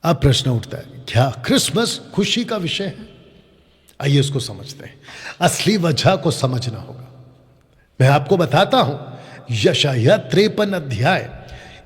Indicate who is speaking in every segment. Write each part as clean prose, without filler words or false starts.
Speaker 1: अब प्रश्न उठता है, क्या क्रिसमस खुशी का विषय है? आइए इसको समझते हैं। असली वजह को समझना होगा। मैं आपको बताता हूं, यशायाह 53 अध्याय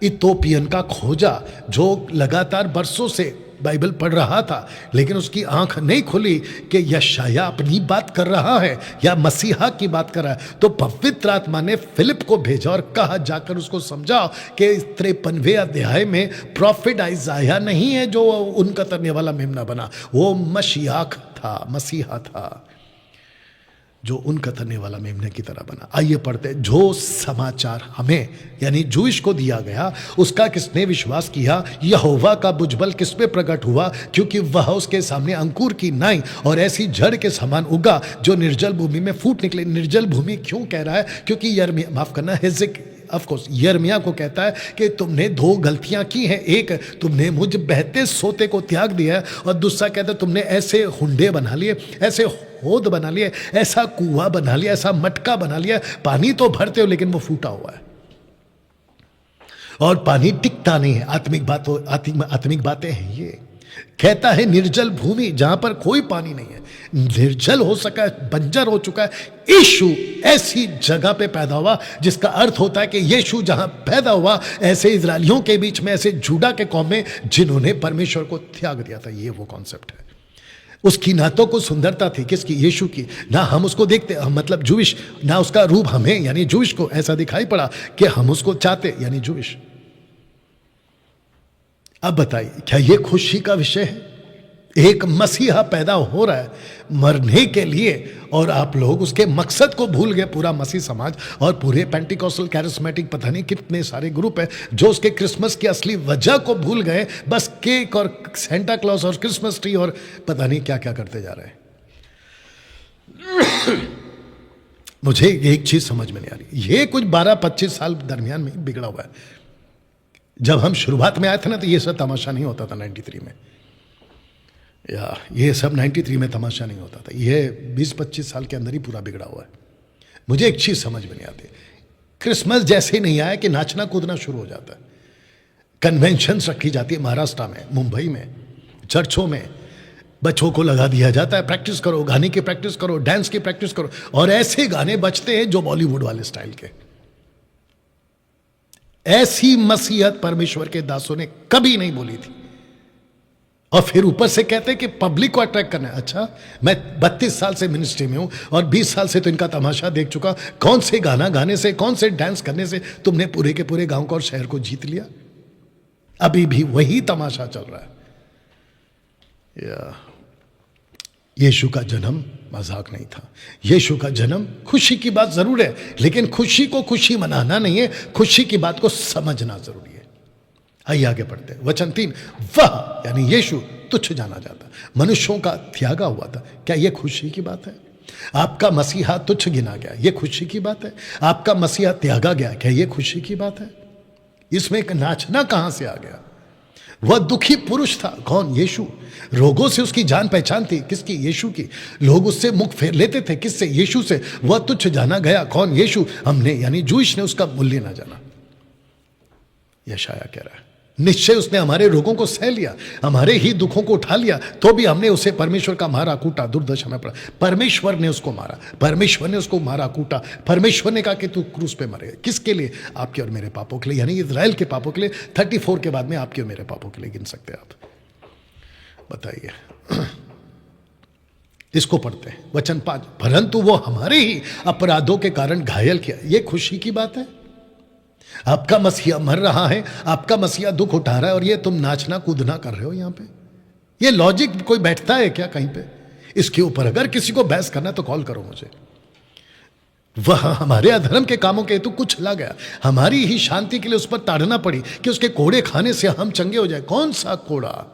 Speaker 1: इथोपियन का खोजा, जो लगातार बरसों से बाइबल पढ़ रहा था, लेकिन उसकी आंख नहीं खुली कि यशायाह अपनी बात कर रहा है या मसीहा की बात कर रहा है। तो पवित्र आत्मा ने फिलिप को भेजा और कहा, जाकर उसको समझाओ कि 53वें अध्याय में प्रॉफिट आइजाया नहीं है जो उनका तरने वाला मेमना बना, वो मसीहा था जो उनका तरने वाला मेमने की तरह बना। आइए पढ़ते, जो समाचार हमें यानी जूश को दिया गया उसका किसने विश्वास किया? यहोवा का भुजबल किस पे प्रकट हुआ? क्योंकि वह उसके सामने अंकुर की नाई और ऐसी जड़ के समान उगा जो निर्जल भूमि में फूट निकले। निर्जल भूमि क्यों कह रहा है? क्योंकि यिर्मयाह को कहता है कि तुमने दो गलतियां की हैं। एक, तुमने मुझ बहते सोते को त्याग दिया है, और दूसरा कहता है तुमने ऐसे हुंडे बना लिए, ऐसे होद बना लिए, ऐसा कुआं बना लिया, ऐसा मटका बना लिया, पानी तो भरते हो लेकिन वो फूटा हुआ है और पानी टिकता नहीं है। आत्मिक बातें हैं ये। कहता है निर्जल भूमि जहां पर कोई पानी नहीं है, निर्जल हो सका है, बंजर हो चुका है। यीशु ऐसी जगह पे पैदा हुआ जिसका अर्थ होता है कि यीशु जहां पैदा हुआ, ऐसे इजरायलियों के बीच में, ऐसे जूडा के कौम में जिन्होंने परमेश्वर को त्याग दिया था। ये वो कॉन्सेप्ट है। उसकी ना तो कोई सुंदरता थी, किसकी? यीशु की। ना हम उसको देखते, मतलब जूश, ना उसका रूप हमें यानी जूश को ऐसा दिखाई पड़ा कि हम उसको चाहते यानी जूश। अब बताइए, क्या यह खुशी का विषय है? एक मसीहा पैदा हो रहा है मरने के लिए, और आप लोग उसके मकसद को भूल गए। पूरा मसीह समाज और पूरे पेंटिकॉस्टल कैरिस्मेटिक पता नहीं कितने सारे ग्रुप है जो उसके क्रिसमस की असली वजह को भूल गए। बस केक और सेंटा क्लॉज और क्रिसमस ट्री और पता नहीं क्या क्या करते जा रहे हैं। मुझे एक चीज समझ में नहीं आ रही, ये कुछ 12-25 साल दरमियान में बिगड़ा हुआ है। जब हम शुरुआत में आए थे ना, तो ये सब तमाशा नहीं होता था 93 में, या ये सब 93 में तमाशा नहीं होता था। ये 20-25 साल के अंदर ही पूरा बिगड़ा हुआ है। मुझे एक चीज समझ में नहीं आती, क्रिसमस जैसे ही नहीं आया कि नाचना कूदना शुरू हो जाता है। कन्वेंशंस रखी जाती है महाराष्ट्र में, मुंबई में, चर्चों में बच्चों को लगा दिया जाता है, प्रैक्टिस करो, गाने की प्रैक्टिस करो, डांस की प्रैक्टिस करो, और ऐसे गाने बजते हैं जो बॉलीवुड वाले स्टाइल के। ऐसी मसीहत परमेश्वर के दासों ने कभी नहीं बोली थी। और फिर ऊपर से कहते हैं कि पब्लिक को अट्रैक्ट करना है। अच्छा, मैं 32 साल से मिनिस्ट्री में हूं और 20 साल से तो इनका तमाशा देख चुका। कौन से गाना गाने से, कौन से डांस करने से तुमने पूरे के पूरे गांव को और शहर को जीत लिया? अभी भी वही तमाशा चल रहा है। यीशु का जन्म मजाक नहीं था। यीशु का जन्म खुशी की बात जरूर है, लेकिन खुशी को खुशी मनाना नहीं है, खुशी की बात को समझना जरूरी है। आइए आगे पढ़ते हैं। वचन 3, वह यानी यीशु तुच्छ जाना जाता, मनुष्यों का त्यागा हुआ था। क्या यह खुशी की बात है? आपका मसीहा तुच्छ गिना गया, यह खुशी की बात है? आपका मसीहा त्यागा गया, क्या यह खुशी की बात है? इसमें एक नाचना कहां से आ गया? वह दुखी पुरुष था। कौन? यीशु। रोगों से उसकी जान पहचान थी, किसकी? यीशु की। लोग उससे मुख फेर लेते थे, किससे? यीशु से। वह तुच्छ जाना गया। कौन? यीशु। हमने यानी जूश ने उसका मूल्य ना जाना। यशायाह कह रहा है, निश्चय उसने हमारे रोगों को सह लिया, हमारे ही दुखों को उठा लिया, तो भी हमने उसे परमेश्वर का मारा कूटा, दुर्दशा में पड़ा। परमेश्वर ने उसको मारा, परमेश्वर ने उसको मारा कूटा। परमेश्वर ने कहा कि तू क्रूस पे मरेगा। किसके लिए? आपके और मेरे पापों के लिए, यानी इजराइल के पापों के लिए। 34 के बाद में आपके और मेरे पापों के लिए गिन सकते हैं आप। बताइए, इसको पढ़ते हैं। वचन 5, परंतु वो हमारे ही अपराधों के कारण घायल किया। यह खुशी की बात है? आपका मसीहा मर रहा है, आपका मसीहा दुख उठा रहा है, और ये तुम नाचना कूदना कर रहे हो यहां पे। ये लॉजिक कोई बैठता है क्या कहीं पे? इसके ऊपर अगर किसी को बहस करना तो कॉल करो मुझे। वह हमारे अधर्म के कामों के हेतु कुछ ला गया, हमारी ही शांति के लिए उस पर ताड़ना पड़ी कि उसके कोड़े खाने से हम चंगे हो जाए। कौन सा कोड़ा?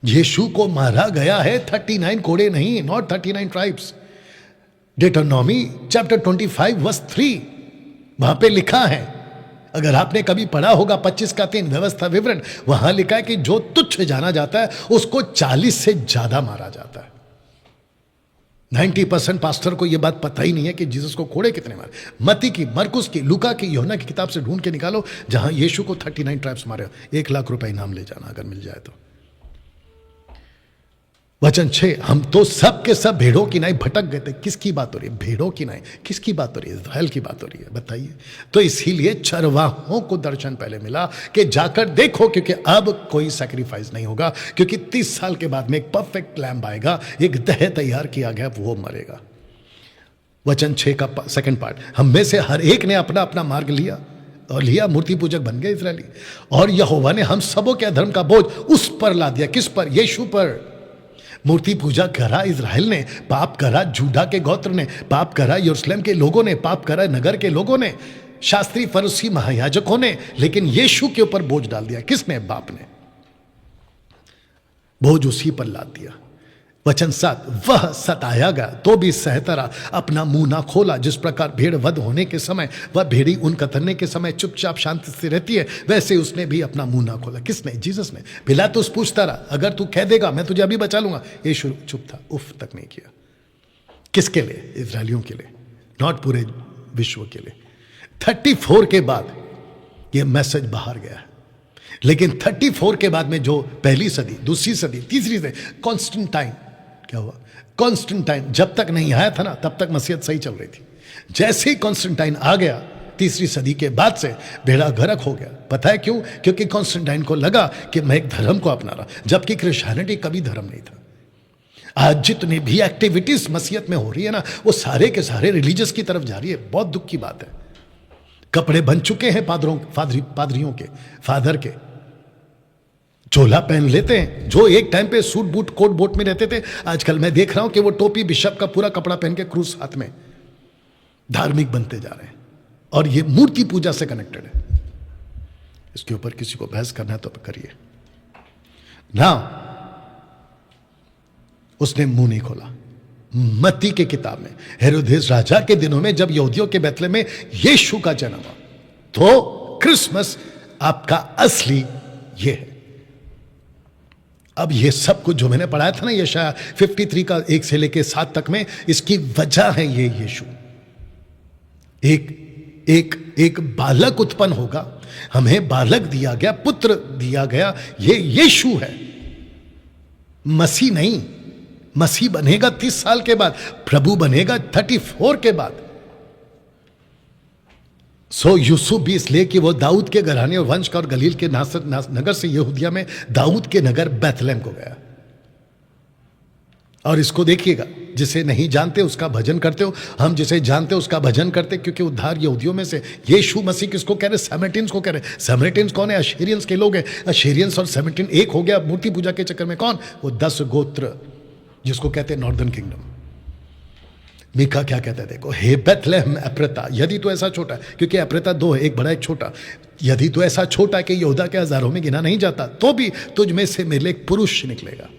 Speaker 1: यीशु को मारा गया है 39 कोड़े नहीं, नॉट 39 ट्राइब्स। डिटरनॉमी चैप्टर 25 वर्स 3 वहां पे लिखा है, अगर आपने कभी पढ़ा होगा 25 का 3 व्यवस्था विवरण, वहां लिखा है कि जो तुच्छ जाना जाता है उसको 40 से ज्यादा मारा जाता है। 90% पास्टर को यह बात पता ही नहीं है कि जीसस को कोड़े कितने मारे। मत्ती की, मरकुस की, लूका की, यूहन्ना की किताब से ढूंढ के निकालो जहां यीशु को 39 ट्राइब्स मारे। 1,00,000 रुपए इनाम ले जाना अगर मिल जाए तो। वचन 6, हम तो सब के सब भेड़ों की नाई भटक गए थे। किसकी बात हो रही है? भेड़ों की नाई किसकी बात हो रही है? इस्राएल की बात हो रही है, बताइए। तो इसीलिए चरवाहों को दर्शन पहले मिला कि जाकर देखो, क्योंकि अब कोई सैक्रिफाइस नहीं होगा, क्योंकि 30 साल के बाद में एक परफेक्ट लैम्ब आएगा, एक दह तैयार किया गया, वो मरेगा। वचन 6 का सेकंड पार्ट, हम में से हर एक ने अपना अपना मार्ग लिया और लिया, मूर्ति पूजक बन गए इस्राएली, और यहोवा ने हम सबों के अधर्म का बोझ उस पर ला दिया। किस पर? यीशु पर। मूर्ति पूजा करा इज़राइल ने, पाप करा जूडा के गोत्र ने, पाप करा यरूशलेम के लोगों ने, पाप करा नगर के लोगों ने, शास्त्री फरीसी महायाजकों ने, लेकिन यीशु के ऊपर बोझ डाल दिया। किसने? बाप ने। बोझ उसी पर लाद दिया। वचन 7, वह सताया गया तो भी सहता रहा, अपना मुंह ना खोला। जिस प्रकार भेड़ वध होने के समय वह भेड़ी ऊन कतरने के समय चुपचाप शांति से रहती है, वैसे उसने भी अपना मुंह ना खोला। किसने? जीसस ने। पिलातुस पूछता रहा, अगर तू कह देगा मैं तुझे अभी बचा लूंगा। यीशु चुप था, उफ तक नहीं किया। किसके लिए? इजरायलियों के लिए, नॉट पूरे विश्व के लिए। 34 के बाद यह मैसेज बाहर गया है, लेकिन 34 के बाद में जो पहली सदी, दूसरी सदी, तीसरी सदी, कॉन्स्टेंटाइन, क्या हुआ? कॉन्स्टेंटाइन जब तक नहीं आया था ना, तब तक मसीहत सही चल रही थी। जैसे ही कॉन्स्टेंटाइन आ गया, तीसरी सदी के बाद से बेड़ा गर्क हो गया। पता है क्यों? क्योंकि कॉन्स्टेंटाइन को लगा कि मैं एक धर्म को अपना रहा, जबकि क्रिश्चियनिटी कभी धर्म नहीं था। आज जितनी भी एक्टिविटीज मसीहत में हो रही है ना, वो सारे के सारे रिलीजियस की तरफ जा रही है। बहुत दुख की बात है। कपड़े बन चुके हैं पादरियों के, फादर के, चोला पहन लेते हैं। जो एक टाइम पे सूट बूट कोट बोट में रहते थे, आजकल मैं देख रहा हूं कि वो टोपी बिशप का पूरा कपड़ा पहन के क्रूस हाथ में धार्मिक बनते जा रहे हैं, और ये मूर्ति पूजा से कनेक्टेड है। इसके ऊपर किसी को बहस करना है तो करिए ना। उसने मुंह नहीं खोला। मत्ती के किताब में, हेरोदेस राजा के दिनों में जब यहूदियों के बैतलहम में यीशु का जन्म हुआ, तो क्रिसमस आपका असली ये है। अब ये सब कुछ जो मैंने पढ़ाया था ना, यशायाह 53 का 1 से लेके 7 तक में, इसकी वजह है ये यीशु। एक बालक उत्पन्न होगा, हमें बालक दिया गया, पुत्र दिया गया, ये यीशु है, मसीह नहीं। मसीह बनेगा 30 साल के बाद, प्रभु बनेगा 34 के बाद। सो यूसुफ भी इसलिए कि वो दाऊद के घराने और वंश का और गलील के नगर से यहूदिया में दाऊद के नगर बैतलहम को गया। और इसको देखिएगा, जिसे नहीं जानते उसका भजन करते हो, हम जिसे जानते हो उसका भजन करते, क्योंकि उद्धार यहूदियों में से। यीशु मसीह किसको कह रहे? सैमरिटन्स को कह रहे। सैमरिटन्स कौन है? अशीरियंस के लोग हैं। अशीरियंस और सैमरिटन एक हो गया मूर्ति पूजा के चक्कर में। कौन? वो 10 गोत्र, जिसको कहते हैं नॉर्दर्न किंगडम। मीका क्या कहता है देखो, हे बैतलहम एफ्राता, यदि तो ऐसा छोटा, क्योंकि एफ्राता 2 है, एक बड़ा एक छोटा, यदि तो ऐसा छोटा कि यहूदा के हजारों में गिना नहीं जाता, तो भी तुझ में से मेरे लिए एक पुरुष निकलेगा।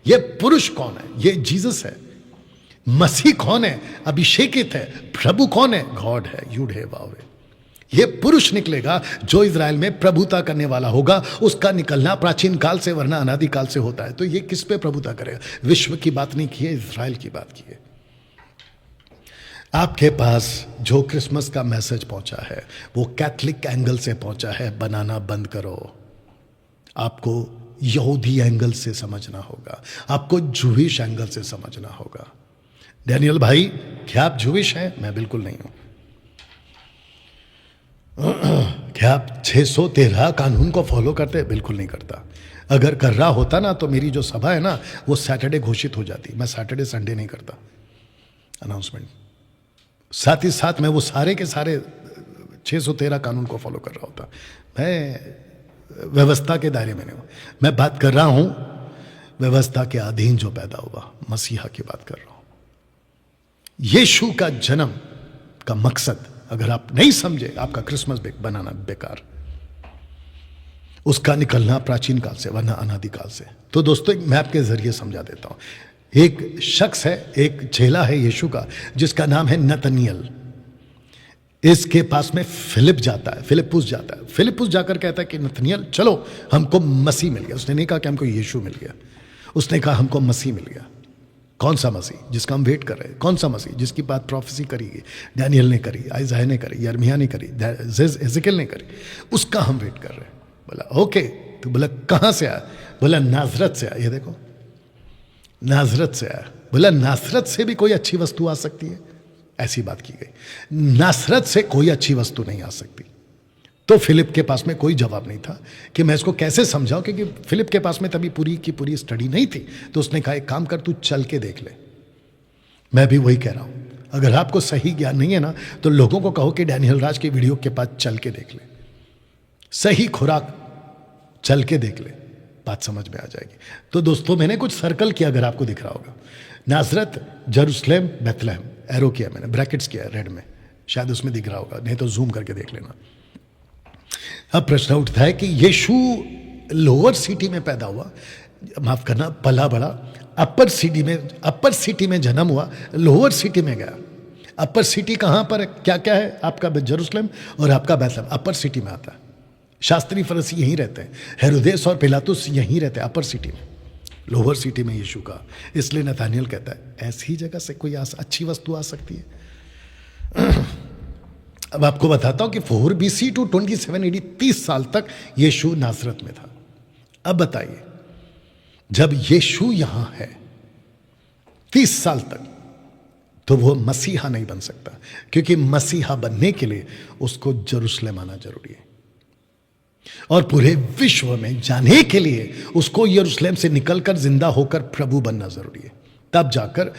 Speaker 1: ये पुरुष कौन है? ये जीसस है। मसीह कौन है? अभिषेकित है। प्रभु कौन है? गॉड है, यूड है वाव है। ये पुरुष निकलेगा जो इज़राइल में प्रभुता करने वाला होगा। उसका निकलना प्राचीन काल से, वरना अनादि काल से होता है। तो ये किस पे प्रभुता करेगा? विश्व की बात नहीं की है, इज़राइल की बात की है। आपके पास जो क्रिसमस का मैसेज पहुंचा है वो कैथलिक एंगल से पहुंचा है। बनाना बंद करो। आपको यहूदी एंगल से समझना होगा, आपको जूविश एंगल से समझना होगा। डैनियल भाई, क्या आप जूविश हैं? मैं बिल्कुल नहीं हूं। क्या आप 613 कानून को फॉलो करते हैं? बिल्कुल नहीं करता। अगर कर रहा होता ना, तो मेरी जो सभा है ना, वो सैटरडे घोषित हो जाती। मैं सैटरडे संडे नहीं करता अनाउंसमेंट। साथ ही साथ मैं वो सारे के सारे 613 कानून को फॉलो कर रहा होता। मैं व्यवस्था के दायरे में नहीं हूं। मैं बात कर रहा हूं व्यवस्था के अधीन जो पैदा हुआ, मसीहा की बात कर रहा हूं। यीशु का जन्म का मकसद अगर आप नहीं समझे, आपका क्रिसमस बनाना बेकार। उसका निकलना प्राचीन काल से, वरना अनादि काल से। तो दोस्तों, मैं आपके जरिए समझा देता हूं। एक शख्स है, एक चेला है यीशु का, जिसका नाम है नतनियल। इसके पास में फिलिप जाता है, फिलिपुस जाता है। फिलिपुस जाकर कहता है कि नतनियल चलो, हमको मसीह मिल गया। उसने नहीं कहा कि हमको यीशु मिल गया, उसने कहा हमको मसीह मिल गया। कौन सा मसीह जिसका हम वेट कर रहे हैं? कौन सा मसीह जिसकी बात प्रोफेसी करी गई? डैनियल ने करी, आइज़ाया ने करी, यिर्मयाह ने करी, एजेकिएल ने करी, उसका हम वेट कर रहे हैं। बोला ओके। तो बोला कहाँ से आया? बोला नासरत से आया। ये देखो, नासरत से आया। बोला नासरत से भी कोई अच्छी वस्तु आ सकती है? ऐसी बात की गई। नासरत से कोई अच्छी वस्तु नहीं आ सकती। तो फिलिप के पास में कोई जवाब नहीं था कि मैं इसको कैसे समझाऊं, क्योंकि फिलिप के पास में तभी पूरी की पूरी स्टडी नहीं थी। तो उसने कहा एक काम कर, तू चल के देख ले। मैं भी वही कह रहा हूं, अगर आपको सही ज्ञान नहीं है ना, तो लोगों को कहो कि डैनियल राज की वीडियो के पास चल के देख ले, सही खुराक चल के देख ले, बात समझ में आ जाएगी। तो दोस्तों मैंने कुछ सर्कल किया, अगर आपको दिख रहा होगा, नासरत, जेरूसलेम, बेथलेहम, एरो किया मैंने, ब्रैकेट्स किया रेड में, शायद उसमें दिख रहा होगा, नहीं तो जूम करके देख लेना। अब प्रश्न उठता है कि यीशु लोअर सिटी में पैदा हुआ, माफ करना पला बड़ा, अपर सिटी में जन्म हुआ, लोअर सिटी में गया। अपर सिटी कहाँ पर है? क्या क्या है आपका? जेरूसलेम और आपका बेथलेहम अपर सिटी में आता है। शास्त्री फरीसी यहीं रहते हैं, हेरोदेस और पिलातुस यहीं रहते हैं अपर सिटी में। लोअर सिटी में यीशु का, इसलिए नथानियल कहता है ऐसी जगह से कोई अच्छी वस्तु आ सकती है? अब आपको बताता हूं कि 4 BC टू 27 AD 30 साल तक यीशु नासरत में था। अब बताइए, जब यीशु यहां है 30 साल तक, तो वो मसीहा नहीं बन सकता, क्योंकि मसीहा बनने के लिए उसको जेरूसलेम आना जरूरी है, और पूरे विश्व में जाने के लिए उसको यरूशलेम से निकलकर जिंदा होकर प्रभु बनना जरूरी है। तब जाकर